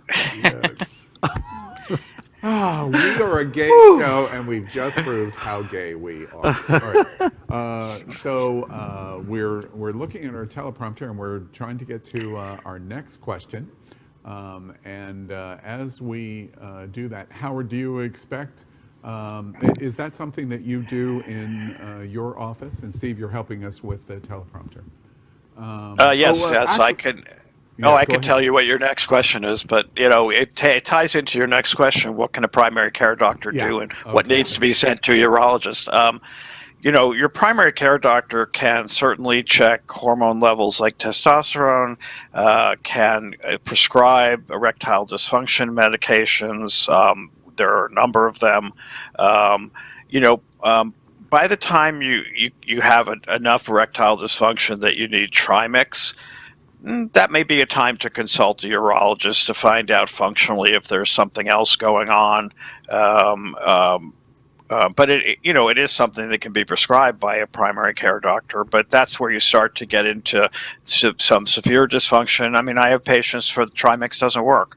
We are a gay show, and we've just proved how gay we are. All right. So we're looking at our teleprompter, and we're trying to get to our next question. As we do that, Howard, do you expect? Is that something that you do in your office? And Steve, you're helping us with the teleprompter. Yes, I can. I can tell you what your next question is, but it ties into your next question. What can a primary care doctor do, and what needs to be sent to a urologist? Your primary care doctor can certainly check hormone levels like testosterone, can prescribe erectile dysfunction medications. There are a number of them. By the time you have enough erectile dysfunction that you need Trimix, that may be a time to consult a urologist to find out functionally if there's something else going on. But it is something that can be prescribed by a primary care doctor. But that's where you start to get into some severe dysfunction. I mean, I have patients for the Trimix doesn't work.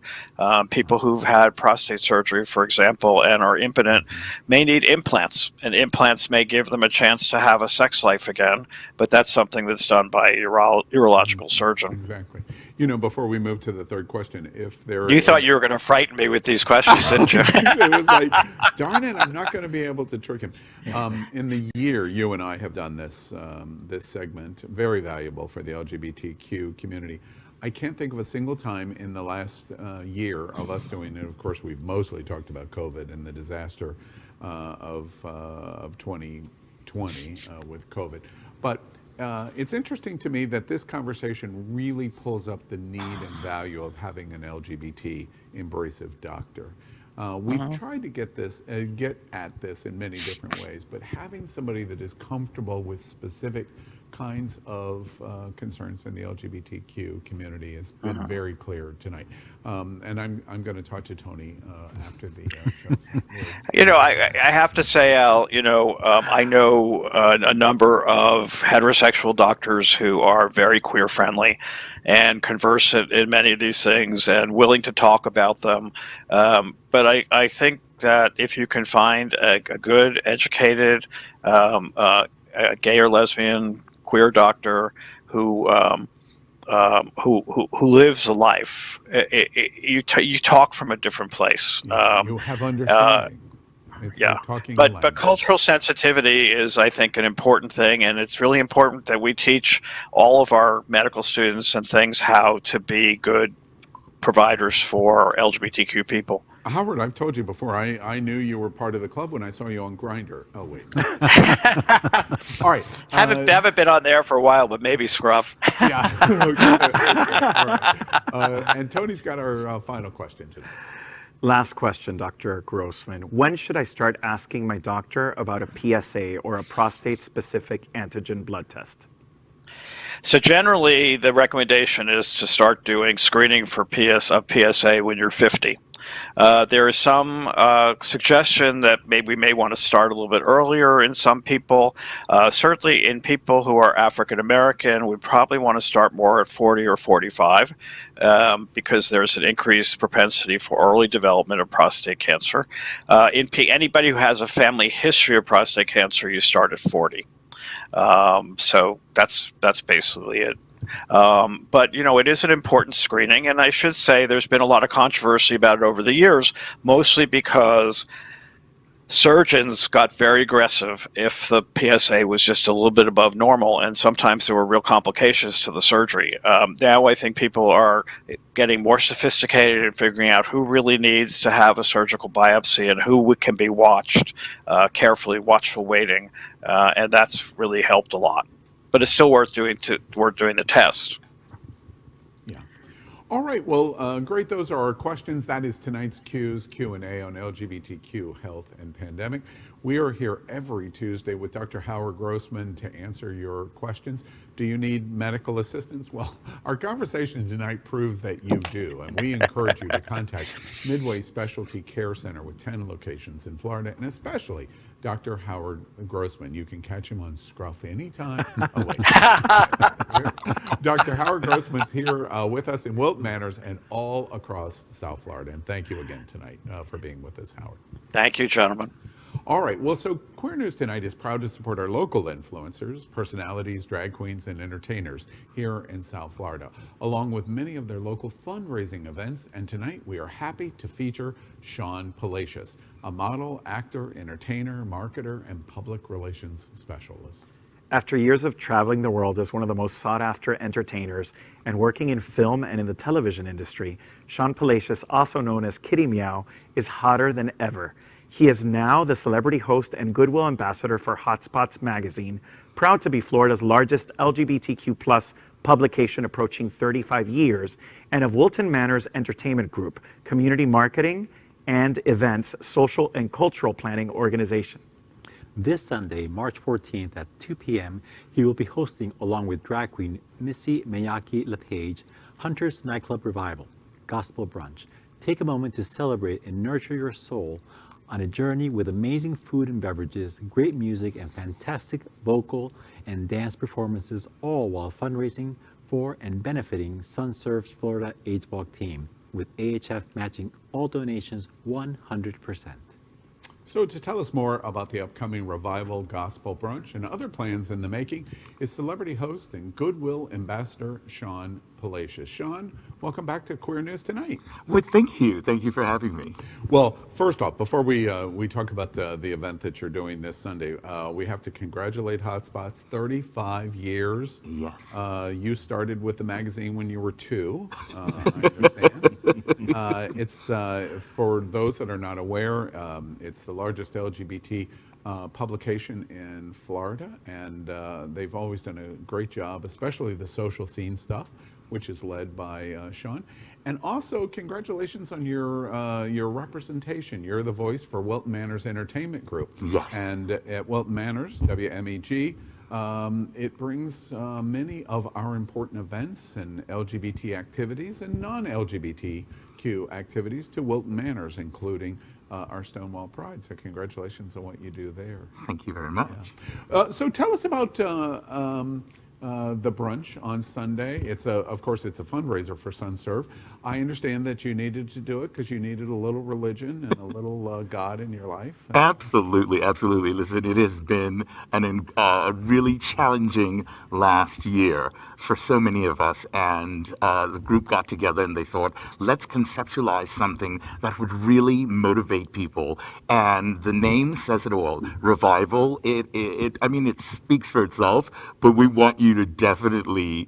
People who've had prostate surgery, for example, and are impotent may need implants, and implants may give them a chance to have a sex life again. But that's something that's done by a urological surgeon. Exactly. Before we move to the third question, if there you thought you were going to frighten me with these questions, didn't you? It was like, darn it, I'm not going to be able to trick him. In the year you and I have done this segment, very valuable for the LGBTQ community. I can't think of a single time in the last year of us doing it. Of course, we've mostly talked about COVID and the disaster of 2020 with COVID, but. It's interesting to me that this conversation really pulls up the need and value of having an LGBT embracive doctor. We've tried to get at this in many different ways, but having somebody that is comfortable with specific kinds of concerns in the LGBTQ community has been very clear tonight. And I'm going to talk to Tony after the show. I have to say, Al, I know a number of heterosexual doctors who are very queer friendly and conversant in many of these things and willing to talk about them. But I think that if you can find a good, educated, gay or lesbian queer doctor who lives a life, you talk from a different place. You have understanding. But cultural sensitivity is, I think, an important thing, and it's really important that we teach all of our medical students and things how to be good providers for LGBTQ people. Howard, I've told you before, I knew you were part of the club when I saw you on Grindr. Oh, wait. All right. Haven't been on there for a while, but maybe Scruff. Yeah. All right. And Tony's got our final question today. Last question, Dr. Grossman. When should I start asking my doctor about a PSA or a prostate-specific antigen blood test? So generally, the recommendation is to start doing screening for PSA when you're 50. There is some suggestion that maybe we may want to start a little bit earlier in some people. Certainly in people who are African American, we probably want to start more at 40 or 45 because there's an increased propensity for early development of prostate cancer. Anybody who has a family history of prostate cancer, you start at 40. So that's basically it. But it is an important screening, and I should say there's been a lot of controversy about it over the years, mostly because surgeons got very aggressive if the PSA was just a little bit above normal, and sometimes there were real complications to the surgery. Now I think people are getting more sophisticated in figuring out who really needs to have a surgical biopsy and who can be watched carefully, watchful waiting, and that's really helped a lot. But it's still worth doing the test. All right, well, great. Those are our questions. That is tonight's Q&A on LGBTQ health and pandemic. We are here every Tuesday with Dr. Howard Grossman to answer your questions. Do you need medical assistance? Well, our conversation tonight proves that you do, and we encourage you to contact Midway Specialty Care Center with 10 locations in Florida, and especially Dr. Howard Grossman. You can catch him on Scruff anytime. Oh, wait. Dr. Howard Grossman's here with us in Wilton, Manors, and all across South Florida. And thank you again tonight for being with us, Howard. Thank you, gentlemen. All right, well, so Queer News Tonight is proud to support our local influencers, personalities, drag queens, and entertainers here in South Florida, along with many of their local fundraising events. And tonight we are happy to feature Shawn, Palacious, a model, actor, entertainer, marketer, and public relations specialist. After years of traveling the world as one of the most sought-after entertainers and working in film and in the television industry, Shawn Palacious, also known as Kitty Meow, is hotter than ever. He is now the celebrity host and Goodwill ambassador for Hotspots magazine, proud to be Florida's largest LGBTQ+ publication approaching 35 years, and of Wilton Manors Entertainment Group, community marketing and events, social and cultural planning organization. This Sunday, March 14th at 2 p.m., he will be hosting, along with drag queen Missy Miyake LePage, Hunter's Nightclub Revival, Gospel Brunch. Take a moment to celebrate and nurture your soul on a journey with amazing food and beverages, great music, and fantastic vocal and dance performances, all while fundraising for and benefiting SunServe's Florida AIDS Walk team, with AHF matching all donations 100%. So to tell us more about the upcoming Revival Gospel Brunch and other plans in the making is celebrity host and Goodwill ambassador Shawn Palacious. Shawn, welcome back to Queer News Tonight. Well, thank you. Thank you for having me. Well, first off, before we talk about the event that you're doing this Sunday, we have to congratulate Hotspots, 35 years. Yes. You started with the magazine when you were 2, I understand. It's, for those that are not aware, it's the largest LGBT publication in Florida, and they've always done a great job, especially the social scene stuff, which is led by Shawn. And also, congratulations on your representation. You're the voice for Wilton Manors Entertainment Group. Yes. And at Wilton Manors, WMEG, it brings many of our important events and LGBT activities and non-LGBTQ activities to Wilton Manors, including our Stonewall Pride. So congratulations on what you do there. Thank you very much. Yeah. So tell us about the brunch on Sunday. It's of course, it's a fundraiser for SunServe. I understand that you needed to do it because you needed a little religion and a little God in your life. Absolutely, absolutely. Listen, it has been a really challenging last year for so many of us, and the group got together and they thought, let's conceptualize something that would really motivate people. And the name says it all. Revival. I mean, it speaks for itself, but we want you to definitely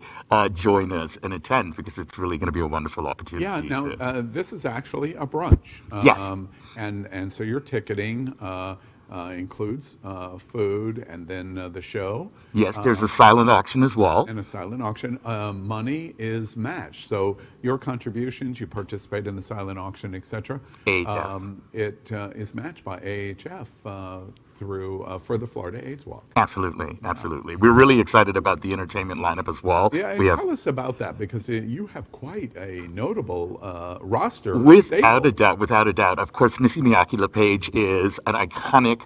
join us and attend because it's really going to be a wonderful opportunity. Yeah. Now, this is actually a brunch. Yes. And so your ticketing includes food and then the show. Yes, there's a silent auction as well. And a silent auction. Money is matched. So your contributions, you participate in the silent auction, etc. AHF. It is matched by AHF through for the Florida AIDS Walk. Absolutely, absolutely. We're really excited about the entertainment lineup as well. Yeah, and tell us about that because you have quite a notable roster. Without a doubt. Of course, Missy Miyake LePage is an iconic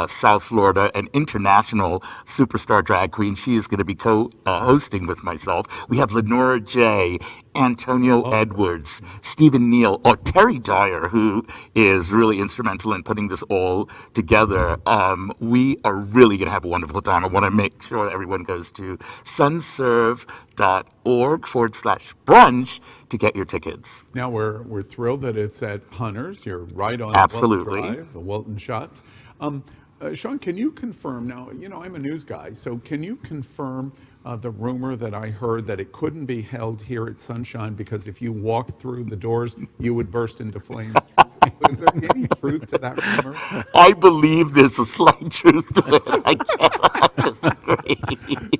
South Florida and international superstar drag queen. She is going to be co-hosting with myself. We have Lenora J., Antonio Edwards, Stephen Neal, or Terry Dyer, who is really instrumental in putting this all together. We are really going to have a wonderful time. I want to make sure everyone goes to sunserve.org/brunch to get your tickets. Now we're thrilled that it's at Hunter's. You're right on Absolutely. Wilton Drive, the Wilton Shots. Shawn, can you confirm now? You know, I'm a news guy, so can you confirm the rumor that I heard that it couldn't be held here at Sunshine because if you walked through the doors, you would burst into flames? Is there any truth to that rumor? I believe there's a slight truth to it. I cannot disagree.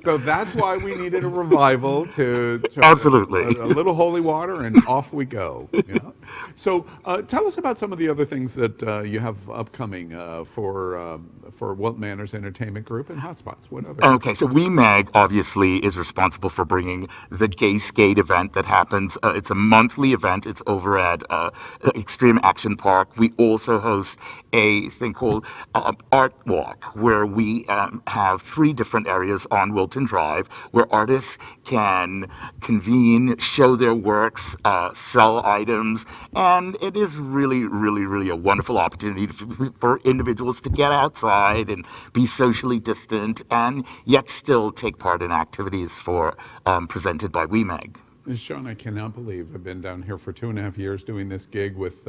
So that's why we needed a revival to Absolutely. a little holy water and off we go. You know? So tell us about some of the other things that you have upcoming for Wilton Manors Entertainment Group and Hotspots. What other? Okay, so WeMag obviously is responsible for bringing the Gay Skate event that happens. It's a monthly event. It's over at Extreme Action Park. We also host a thing called Art Walk, where we have 3 different areas on Wilton Drive where artists can convene, show their works, sell items, and it is really, really, really a wonderful opportunity for individuals to get outside and be socially distant and yet still take part in activities presented by WeMag. Shawn, I cannot believe I've been down here for 2.5 years doing this gig with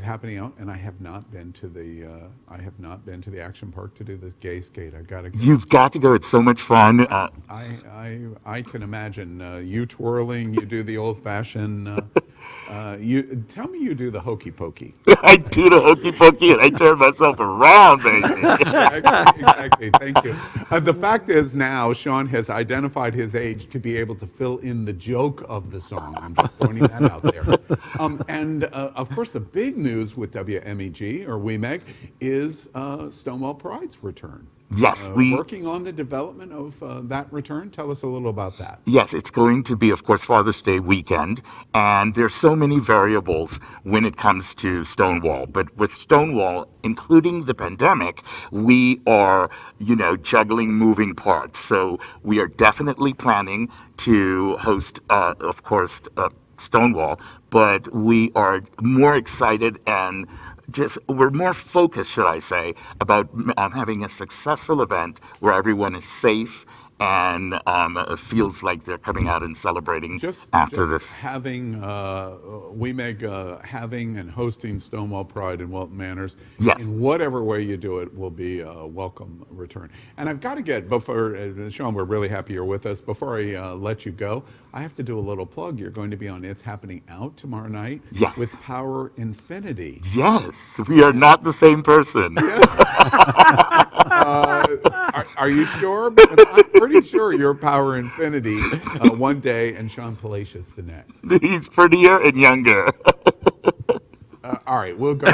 Happening Out, and I have not been to the Action Park to do this gay skate. I've got to go. You've got to go. It's so much fun. I can imagine you twirling. You do the old-fashioned. You tell me you do the hokey pokey. I do the hokey pokey, and I turn myself around, baby. Exactly. Thank you. The fact is now Shawn has identified his age to be able to fill in the joke of the song. I'm just pointing that out there. And of course, the big news with WMEG or WeMag is Stonewall Pride's return. Yes, working on the development of that return. Tell us a little about that. Yes, it's going to be, of course, Father's Day weekend, and there's so many variables when it comes to Stonewall. But with Stonewall, including the pandemic, we are, juggling moving parts. So we are definitely planning to host, of course, Stonewall, but we are more excited and we're more focused, should I say, about having a successful event where everyone is safe and feels like they're coming out and celebrating after this. Having WeMag having and hosting Stonewall Pride in Wilton Manors, yes, in whatever way you do it, will be a welcome return. And I've got to get, Shawn, we're really happy you're with us. Before I let you go, I have to do a little plug. You're going to be on It's Happening Out tomorrow night, yes, with Power Infinity. Yes, we are not the same person. Yeah. Are you sure? Because I'm pretty sure you're Power Infinity one day and Shawn Palacious the next. He's prettier and younger. All right, we'll go.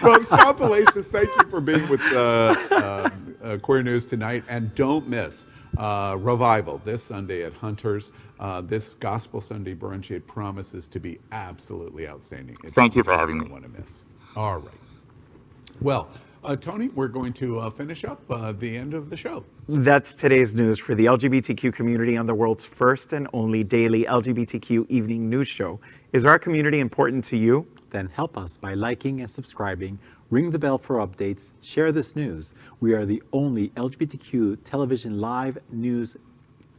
Well, Shawn Palacious, thank you for being with Queer News tonight. And don't miss Revival this Sunday at Hunter's. This Gospel Sunday brunch, it promises to be absolutely outstanding. Thank you for having me. Want to miss. All right. Well, Tony, we're going to finish up the end of the show. That's today's news for the LGBTQ community on the world's first and only daily LGBTQ evening news show. Is our community important to you? Then help us by liking and subscribing, ring the bell for updates, share this news. We are the only LGBTQ television live news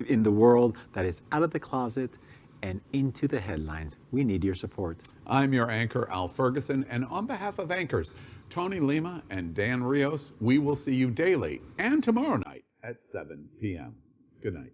in the world that is out of the closet and into the headlines. We need your support. I'm your anchor, Al Ferguson, and on behalf of anchors Tony Lima and Dan Rios, we will see you daily and tomorrow night at 7 p.m. Good night.